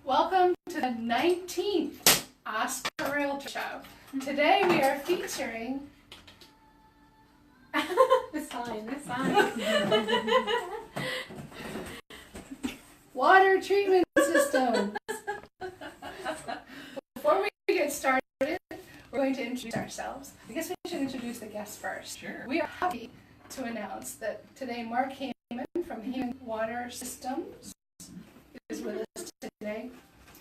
Welcome to the 19th Ask a Realtor show. Today we are featuring the sign. water treatment systems. Before we get started, we're going to introduce ourselves. I guess we should introduce the guests first. Sure. We are happy to announce that today Mark Heyman from Heyman Water Systems is with us today.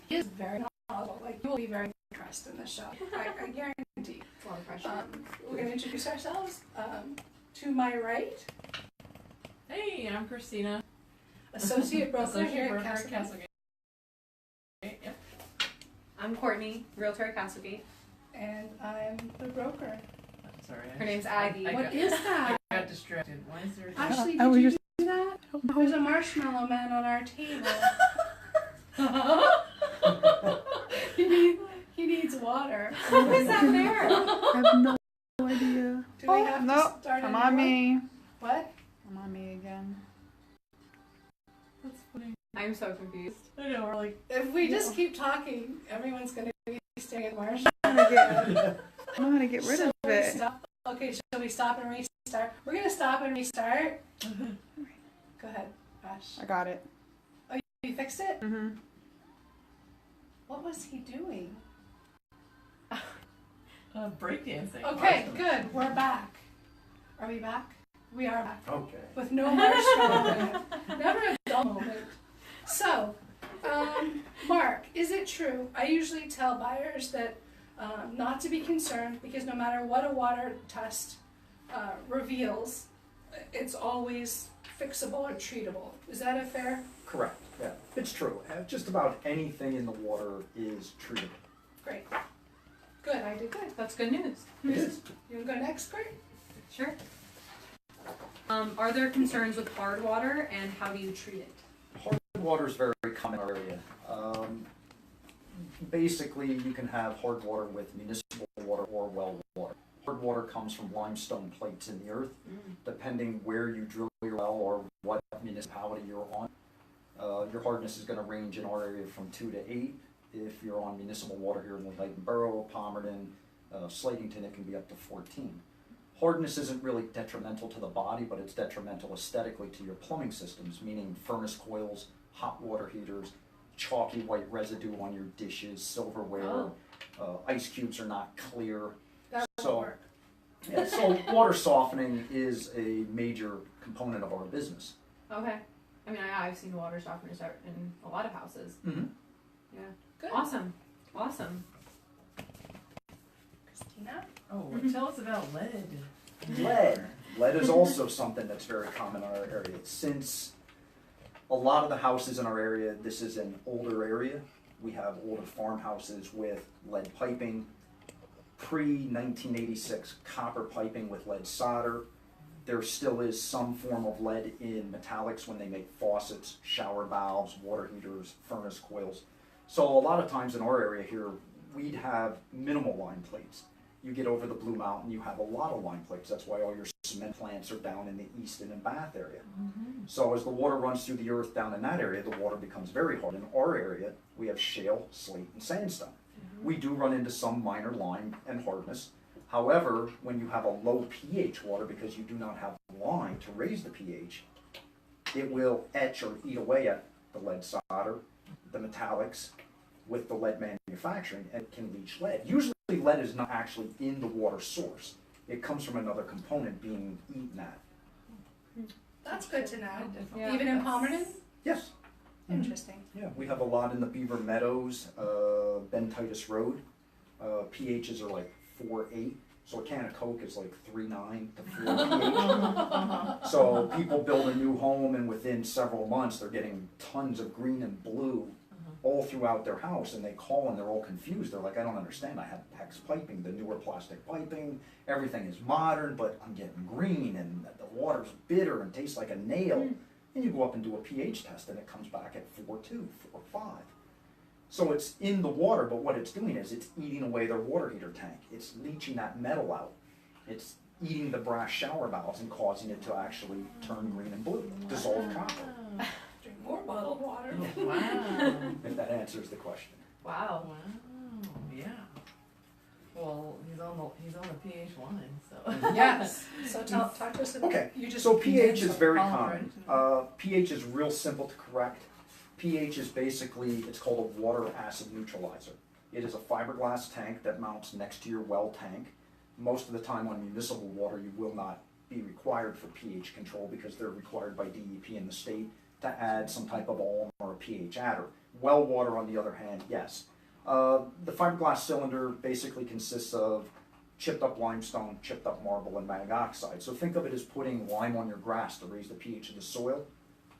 He is very knowledgeable. Like, you will be very impressed in this show. I guarantee. It's a lot of pressure. We're going to introduce ourselves. To my right, Hey, I'm Christina. associate broker Associate here broker at at Castlegate. Yep. I'm Courtney, Realtor at Castlegate. And I'm the broker. Sorry. Her name's Aggie. What is that? I got distracted. Why is there? Ashley, did you do that? There's a marshmallow man on our table. He needs water. Who is that there? I have no idea. Do we have to start Come a on new one? me. What? Come on me again. That's funny. I'm so confused. I know, we're like, If we just keep talking, everyone's going to be staring at the marshmallow. I don't know how to get rid of Shall we it. stop? Okay, shall we stop and restart? We're going to stop and restart. Go ahead, Ash. I got it. Oh, you fixed it? Mm-hmm. What was he doing? breakdancing. Okay, good. We're back. Are we back? We are back. Okay. With no marshmallow. Never a dull moment. So, Mark, is it true? I usually tell buyers that not to be concerned because no matter what a water test reveals, it's always fixable or treatable. Is that a fair? Correct. Yeah, it's true. Just about anything in the water is treatable. Great. Good, I did good. That's good news. It is. You want to go next, Kurt? Sure. Are there concerns with hard water and how do you treat it? Hard water is very common in our area. Basically, you can have hard water with municipal water or well water. Hard water comes from limestone plates in the earth. Depending where you drill your well or what municipality you're on, your hardness is going to range in our area from 2 to 8. If you're on municipal water here in Lehighton Borough, Palmerton, Slatington, it can be up to 14. Hardness isn't really detrimental to the body, but it's detrimental aesthetically to your plumbing systems, meaning furnace coils, hot water heaters, chalky white residue on your dishes, silverware, ice cubes are not clear. That So- will work. Yeah, so water softening is a major component of our business. Okay. I mean, I've seen water softeners out in a lot of houses. Mm-hmm. Yeah. Good. Awesome. Christina? Oh, tell us about lead. Lead is also something that's very common in our area. Since a lot of the houses in our area, this is an older area. We have older farmhouses with lead piping, pre-1986 copper piping with lead solder. There still is some form of lead in metallics when they make faucets, shower valves, water heaters, furnace coils. So a lot of times in our area here, we'd have minimal line plates. You get over the Blue Mountain, you have a lot of line plates. That's why all your cement plants are down in the Easton and Bath area. So as the water runs through the earth down in that area, the water becomes very hard. In our area, we have shale, slate, and sandstone. We do run into some minor lime and hardness. However, when you have a low pH water, because you do not have lime to raise the pH, it will etch or eat away at the lead solder, the metallics, with the lead manufacturing, and it can leach lead. Usually lead is not actually in the water source. It comes from another component being eaten at. That's good to know. Yeah, Even in Palmerton? Yes. Interesting. Yeah, we have a lot in the Beaver Meadows, Ben Titus Road. pHs are like 4.8, so a can of Coke is like 3.9 to 4 pH. So people build a new home, and within several months, they're getting tons of green and blue all throughout their house, and they call and they're all confused. They're like, I don't understand. I have PEX piping, the newer plastic piping. Everything is modern, but I'm getting green, and the water's bitter and tastes like a nail. And you go up and do a pH test, and it comes back at 4.2, 4.5. So it's in the water, but what it's doing is it's eating away their water heater tank. It's leaching that metal out. It's eating the brass shower valves and causing it to actually turn green and blue, dissolve copper. more bottled water. Wow. if that answers the question. Wow. Wow. Yeah. Well, he's on the pH line, so. Yes, so talk to us about, Okay, you just. so pH is very All common. pH is real simple to correct. pH is basically, it's called a water acid neutralizer. It is a fiberglass tank that mounts next to your well tank. Most of the time on municipal water, you will not be required for pH control because they're required by DEP in the state to add some type of alum or a pH adder. Well water, on the other hand, yes. The fiberglass cylinder basically consists of chipped up limestone, chipped up marble, and mag oxide. So think of it as putting lime on your grass to raise the pH of the soil.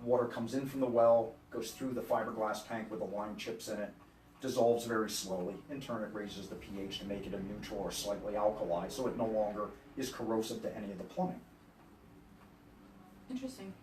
Water comes in from the well, goes through the fiberglass tank with the lime chips in it, dissolves very slowly. In turn, it raises the pH to make it a neutral or slightly alkali, so it no longer is corrosive to any of the plumbing. Interesting.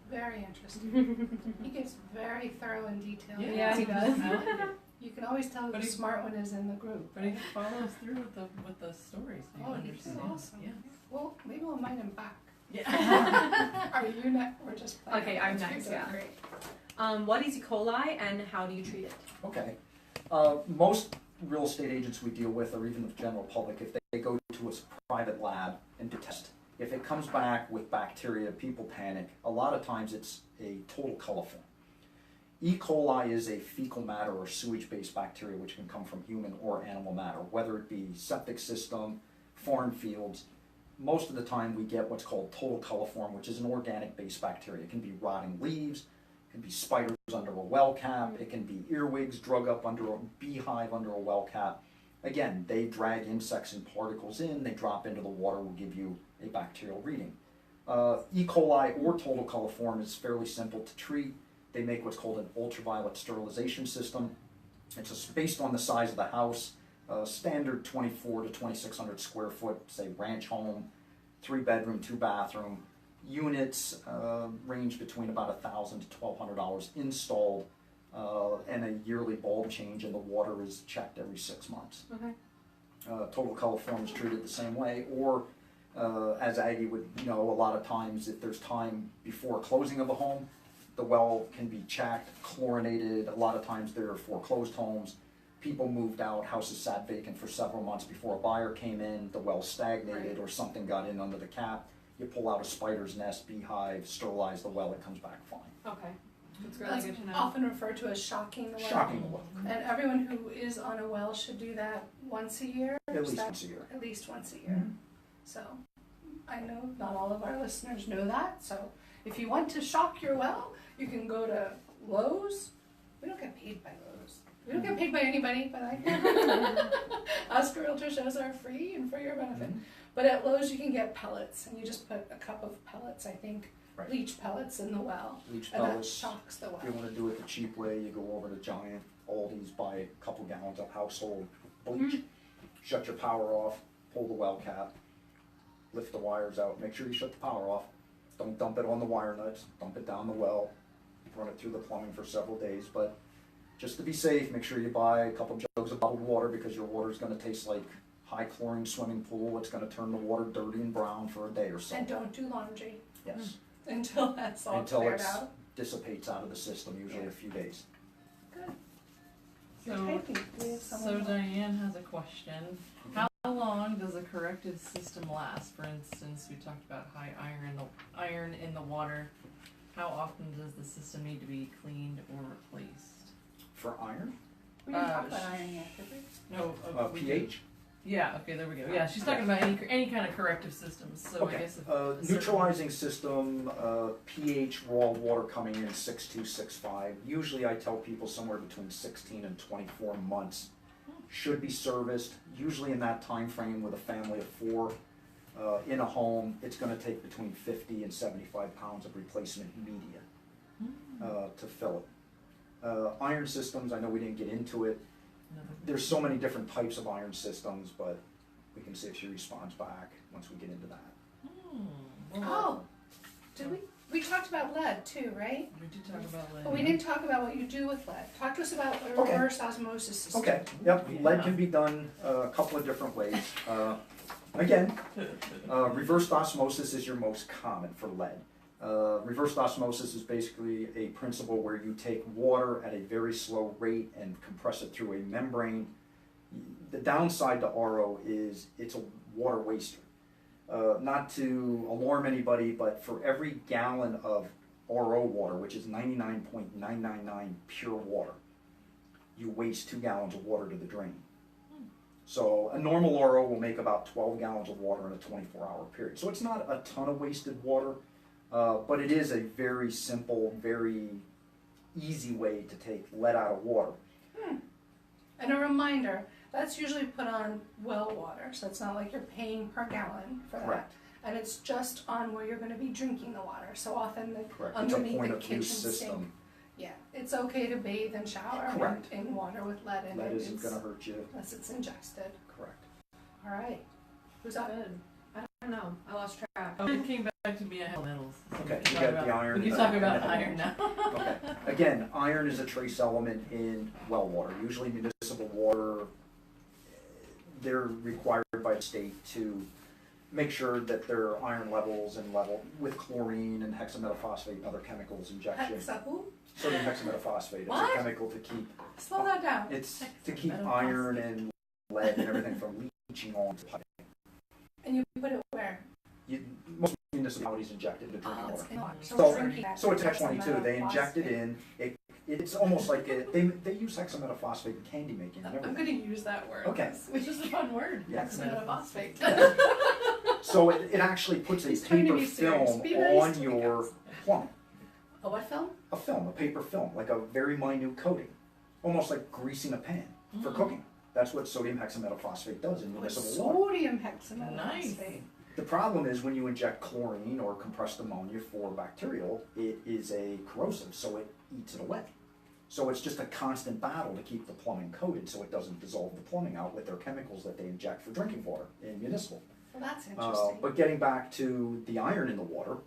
Very interesting. He gives very thorough and detailed. Yeah, he does. I like it. You can always tell who But the he- smart one is in the group. But he follows through with the stories, so you Oh, he's understand. awesome. Yeah. Well, maybe we'll invite him back. Yeah. Are you next? We're just playing. Okay, I'm You're next, doing yeah. Great. What is E. coli and how do you treat it? Okay. Most real estate agents we deal with, or even the general public, if they go to a private lab and do test, if it comes back with bacteria, people panic. A lot of times it's a total coliform. E. coli is a fecal matter or sewage-based bacteria which can come from human or animal matter, whether it be septic system, farm fields. Most of the time we get what's called total coliform, which is an organic-based bacteria. It can be rotting leaves, it can be spiders under a well cap, it can be earwigs drug up under a beehive under a well cap. Again, they drag insects and particles in, they drop into the water, will give you a bacterial reading. E. coli or total coliform is fairly simple to treat. They make what's called an ultraviolet sterilization system. It's based on the size of the house. Standard 24 to 2,600 square foot, say ranch home, 3-bedroom, 2-bathroom. Units range between about $1,000 to $1,200 installed, and a yearly bulb change, and the water is checked every 6 months. Okay. Total coliform is treated the same way, or as Aggie would know, a lot of times if there's time before closing of a home, the well can be checked, chlorinated. A lot of times there are foreclosed homes. People moved out, houses sat vacant for several months before a buyer came in, the well stagnated or something got in under the cap. You pull out a spider's nest, beehive, sterilize the well, it comes back fine. Okay. That's really That's good to know. often referred to as shocking the well. Shocking the well, And everyone who is on a well should do that once a year. at Is least that- once a year. At least once a year. So, I know not all of our listeners know that, so if you want to shock your well, you can go to Lowe's. We don't get paid by Lowe's. We don't get paid by anybody, but us realtor shows are free and for your benefit. But at Lowe's you can get pellets, and you just put a cup of pellets, I think, Right. bleach pellets in the well, Bleach and that pellets. shocks the If you well. want to do it the cheap way, you go over to Giant, Aldi's, buy a couple gallons of household bleach, shut your power off, pull the well cap, lift the wires out, make sure you shut the power off. Don't dump it on the wire nuts, dump it down the well, run it through the plumbing for several days, but just to be safe, make sure you buy a couple jugs of bottled water because your water is going to taste like high chlorine swimming pool. It's going to turn the water dirty and brown for a day or so. And don't do laundry Yes, until that's all until cleared it out. dissipates out of the system, usually a few days. Good. You're So, typing. We have so someone- Diane has a question. How long does a corrective system last? For instance, we talked about high iron in the water. How often does the system need to be cleaned or replaced? For iron, We didn't talk Uh, about iron yet, did we? No, we did. pH. Yeah. Okay. There we go. Yeah, she's talking about any kind of corrective systems. So I Okay, guess if a certain- neutralizing system, pH, raw water coming in 6.2, 6.5. Usually I tell people somewhere between 16 and 24 months should be serviced. Usually in that time frame with a family of 4 in a home, it's going to take between 50 and 75 pounds of replacement media to fill it. Iron systems, I know we didn't get into it. There's so many different types of iron systems, but we can see if she responds back once we get into that. Well, Oh, did we? We talked about lead too, right? we did talk about lead. But we didn't talk about what you do with lead. Talk to us about a Okay. reverse osmosis system. Okay, yep, lead can be done a couple of different ways. Again, reversed osmosis is your most common for lead. Reverse osmosis is basically a principle where you take water at a very slow rate and compress it through a membrane. The downside to RO is it's a water waster. Not to alarm anybody, but for every gallon of RO water, which is 99.999 pure water, you waste 2 gallons of water to the drain. So a normal RO will make about 12 gallons of water in a 24-hour period. So it's not a ton of wasted water, but it is a very simple, very easy way to take lead out of water. And a reminder, that's usually put on well water, so it's not like you're paying per gallon for that. Correct. And it's just on where you're gonna be drinking the water. So often Correct. It's a underneath point the of view kitchen sink. system. Yeah, it's okay to bathe and shower Correct. in water with lead in Lead it. isn't It's- going to hurt you. Unless it's ingested. Correct. All right. Who's up? Good. I don't know. I lost track. Oh, it came back to me. I had metals. So Okay, we can you talk got the about- iron. We can talk about iron now. Okay. Again, iron is a trace element in well water. Usually municipal water, they're required by the state to make sure that their iron levels and level with chlorine and hexametaphosphate and other chemicals injection. Who? Sodium hexametaphosphate. It's What? a chemical to keep, Slow that down. it's to keep iron and lead and everything from leaching onto pipe. And you put it where? Most municipalities inject it into drinking It's water. in water. So, we're drinking that so it's X22. They inject it hexametaphosphate. in. It's almost like they use hexametaphosphate in candy making and I'm everything. gonna use that word. Okay. Which is a fun word. Yeah. Hexametaphosphate. So it actually puts a He's trying to paper be serious. film Be very on serious. your plumbing. A what film? A film, a paper film, like a very minute coating, almost like greasing a pan for cooking. That's what sodium hexametaphosphate does in municipal water. Sodium hexametaphosphate. Nice. The problem is when you inject chlorine or compressed ammonia for bacterial, it is a corrosive, so it eats it away. So it's just a constant battle to keep the plumbing coated so it doesn't dissolve the plumbing out with their chemicals that they inject for drinking water in municipal. Well, that's interesting. But getting back to the iron in the water,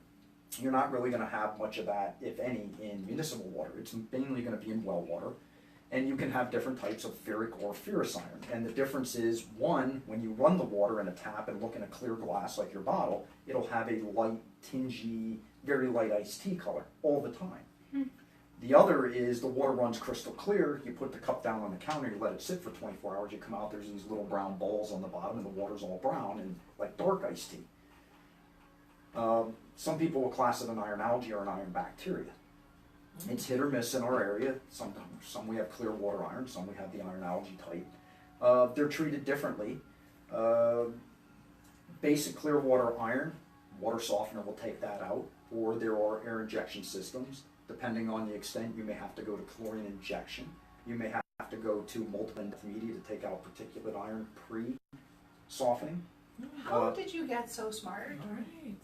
you're not really going to have much of that, if any, in municipal water. It's mainly going to be in well water. And you can have different types of ferric or ferrous iron. And the difference is, one, when you run the water in a tap and look in a clear glass like your bottle, it'll have a light, tingy, very light iced tea color all the time. The other is the water runs crystal clear. You put the cup down on the counter, you let it sit for 24 hours, you come out, there's these little brown balls on the bottom and the water's all brown and like dark iced tea. Some people will class it an iron algae or an iron bacteria. It's hit or miss in our area. Some we have clear water iron, some we have the iron algae type. They're treated differently. Basic clear water iron, water softener will take that out, or there are air injection systems. Depending on the extent, you may have to go to chlorine injection. You may have to go to multiple media to take out particulate iron pre-softening. How did you get so smart? Alright.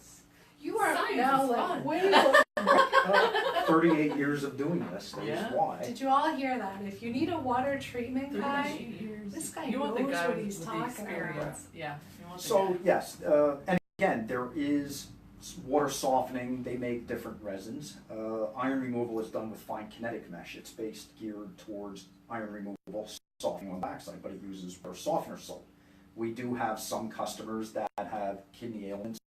You are Science now is like fun. way. 38 years of doing this, that is Yeah. why. Did you all hear that? If you need a water treatment guy, 38 years. this guy You want the knows guy what with he's the talking experience. Yeah. You want the So guy. yes, and again, there is water softening. They make different resins. Iron removal is done with fine kinetic mesh. It's geared towards iron removal, softening on the backside, but it uses water softener salt. We do have some customers that have kidney ailments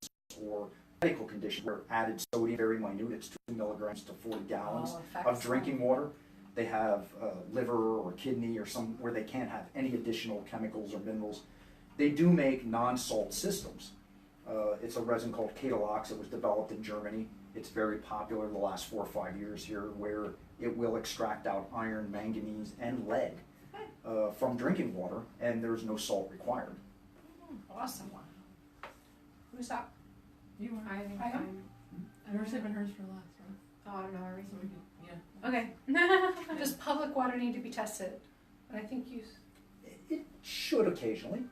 or medical conditions where added sodium, very minute, it's 2 milligrams to 40 gallons of drinking water. They have liver or kidney or some where they can't have any additional chemicals or minerals. They do make non-salt systems. It's a resin called Catalox. It was developed in Germany. It's very popular in the last 4 or 5 years here, where it will extract out iron, manganese, and lead from drinking water, and there's no salt required. Awesome one. Who's up? You are. I think I am? We were saving hers for last, right? Oh, I don't know. Are we So we could, yeah. Okay. Does public water need to be tested? And I think you. It should occasionally.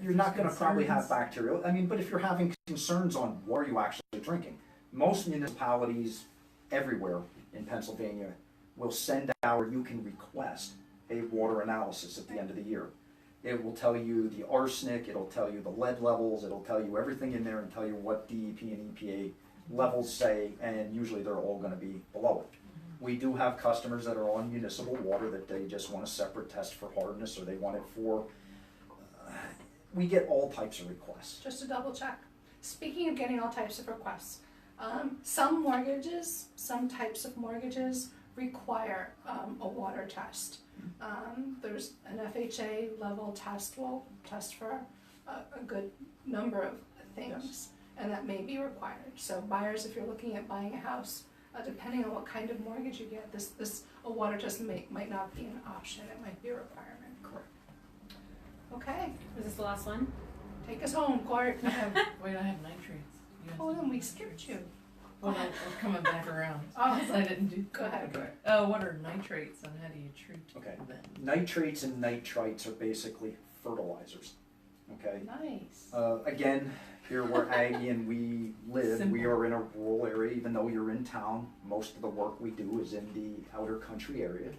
You're not going to probably have bacterial. I mean, but if you're having concerns on what are you actually drinking, most municipalities everywhere in Pennsylvania will send out, or you can request a water analysis at the end of the year. It will tell you the arsenic, it'll tell you the lead levels, it'll tell you everything in there and tell you what DEP and EPA levels say, and usually they're all going to be below it. We do have customers that are on municipal water that they just want a separate test for hardness, or they want it for, we get all types of requests. Just to double check. Speaking of getting all types of requests, Some mortgages, some types of mortgages require a water test. There's an FHA level test will test for a good number of things, Yes. and that may be required. So buyers, if you're looking at buying a house, depending on what kind of mortgage you get, a water test might not be an option, it might be a requirement. Correct. Okay, Is this the last one? take us home, Court. I have nitrates. You guys Oh, have then we nitrates. skipped you. Well, no, we're coming back around. Oh. 'Cause I didn't do. Go ahead. Okay. What are nitrates and how do you treat Okay. them? Nitrates and nitrites are basically fertilizers. Okay. Nice. Again, here where Aggie and we live, we Simple. are in a rural area. Even though you're in town, most of the work we do is in the outer country area.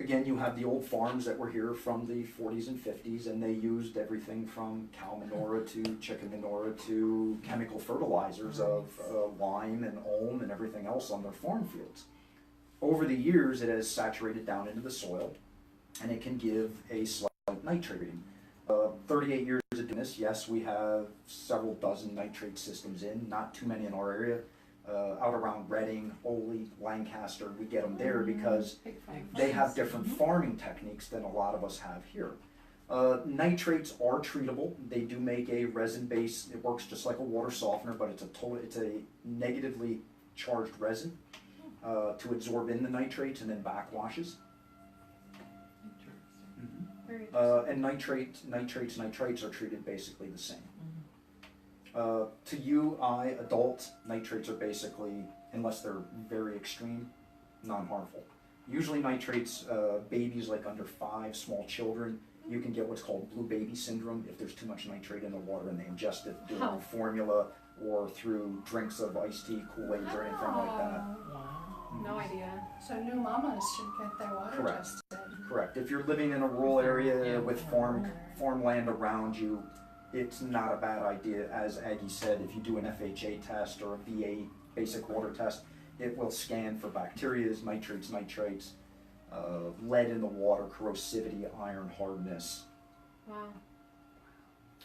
Again, you have the old farms that were here from the 40s and 50s, and they used everything from cow manure to chicken manure to chemical fertilizers of lime and ulm and everything else on their farm fields. Over the years, it has saturated down into the soil, and it can give a slight nitrate reading. 38 years of doing this, yes, we have several dozen nitrate systems in, not too many in our area. Out around Reading, Oley, Lancaster, we get them there because Big fan. they have different farming techniques than a lot of us have here. Nitrates are treatable. They do make a resin base. It works just like a water softener, but it's a negatively charged resin to absorb in the nitrates and then backwashes. Very And nitrates are treated basically the same. To you, adult, nitrates are basically, unless they're very extreme, non-harmful. Usually nitrates, babies like under 5, small children, you can get what's called blue baby syndrome if there's too much nitrate in the water and they ingest it through Huh. formula or through drinks of iced tea, Kool-Aid, or anything like that. Oh. Wow. No idea. So new mamas should get their water Correct. tested. Correct. If you're living in a rural area Yeah. with farmland around you, it's not a bad idea. As Aggie said, if you do an FHA test or a VA basic water test, it will scan for bacterias, nitrates, lead in the water, corrosivity, iron hardness. Wow.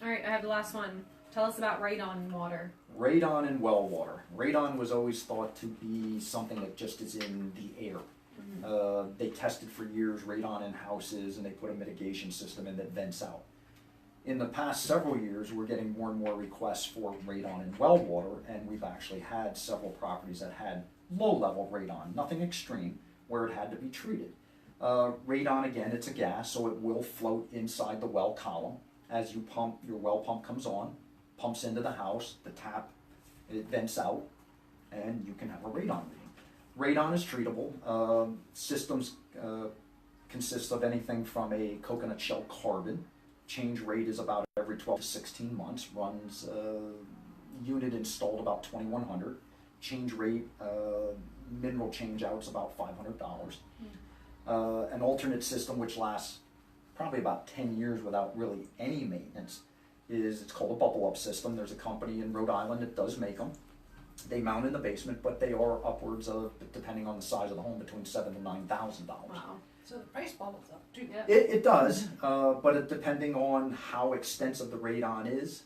All right, I have the last one. Tell us about radon water. Radon and well water. Radon was always thought to be something that just is in the air. They tested for years radon in houses and they put a mitigation system in that vents out. In the past several years, we're getting more and more requests for radon in well water, and we've actually had several properties that had low-level radon, nothing extreme, where it had to be treated. Radon, again, it's a gas, so it will float inside the well column. As you pump, your well pump comes on, pumps into the house, the tap, it vents out, and you can have a radon reading. Radon is treatable. Systems consist of anything from a coconut shell carbon. Change rate is about every 12 to 16 months. Runs unit installed about $2,100. Change rate, mineral change out's about $500. An alternate system which lasts probably about 10 years without really any maintenance it's called a bubble up system. There's a company in Rhode Island that does make them. They mount in the basement, but they are upwards of, depending on the size of the home, between $7,000 to $9,000. Wow. So the price bubbles up too. Yeah. It does, but depending on how extensive the radon is,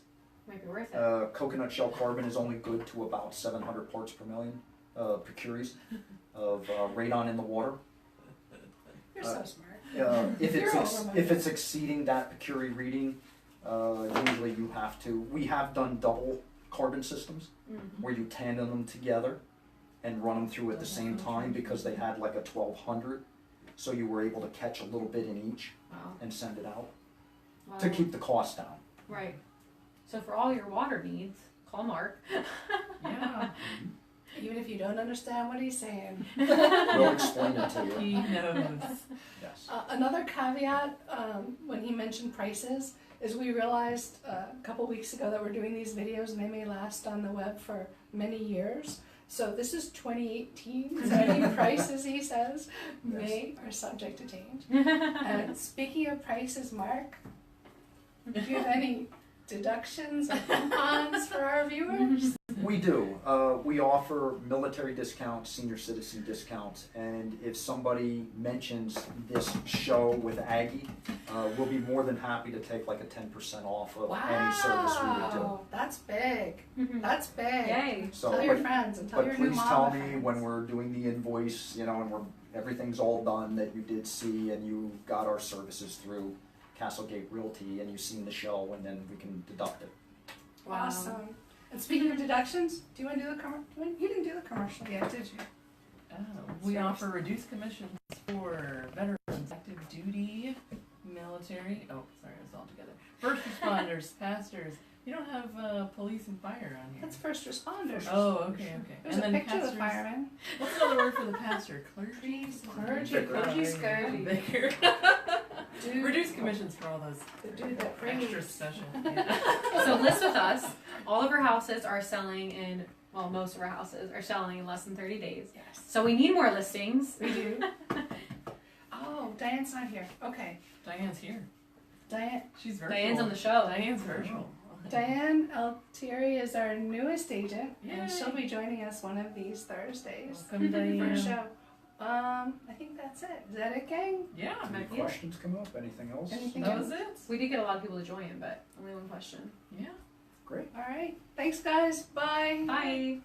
Might be worth it. coconut shell carbon is only good to about 700 parts per million percuries of radon in the water. You're so smart. If You're over my if head. it's exceeding that percurie reading, usually you have to. We have done double carbon systems where you tandem them together and run them through at the same time because they had like a 1200. So you were able to catch a little bit in each Wow. and send it out Wow. to keep the cost down. Right. So for all your water needs, call Mark. Yeah. Even if you don't understand what he's saying. We'll explain it to you. He knows. Yes. Another caveat when he mentioned prices is we realized a couple weeks ago that we're doing these videos and they may last on the web for many years. So this is 2018, so any prices he says are subject to change. And speaking of prices, Mark, do you have any deductions or coupons for our viewers? We do. We offer military discounts, senior citizen discounts, and if somebody mentions this show with Aggie, we'll be more than happy to take like a 10% off of any service we would do. Wow, that's big. Mhm. That's big. Yay. So, Tell your friends and tell but your new please mama tell me friends. when we're doing the invoice, you know, and everything's all done, that you did see and you got our services through Castlegate Realty and you've seen the show, and then we can deduct it. Wow. Awesome. And speaking of deductions, do you want to do the commercial? You didn't do the commercial yet, did you? We offer reduced commissions for veterans, active duty, military. Oh, sorry, it was all together. First responders, pastors. You don't have police and fire on here. That's first responders. Oh, okay. There's a picture of the fireman. What's another word for the pastor? Clergy? Clergy. Vicar. Clergy's there you good. go. Vicar. Dude, Reduced commissions for all those the dude that extra prays. special. Yeah. So list with us. All of our houses are selling in, well, most of our houses are selling in less than 30 days. Yes. So we need more listings. We do. Oh, Diane's not here. Okay. Diane's here. Diane She's virtual. Diane's on the show. Diane's virtual. Diane Altieri is our newest agent, and Yay. she'll be joining us one of these Thursdays Welcome, for a Diane. show. I think that's it. Is that it, gang? Yeah, Any Yeah. questions come up? Anything else? Anything that was it. We did get a lot of people to join, but only one question. Yeah. Great. All right. Thanks, guys. Bye. Bye.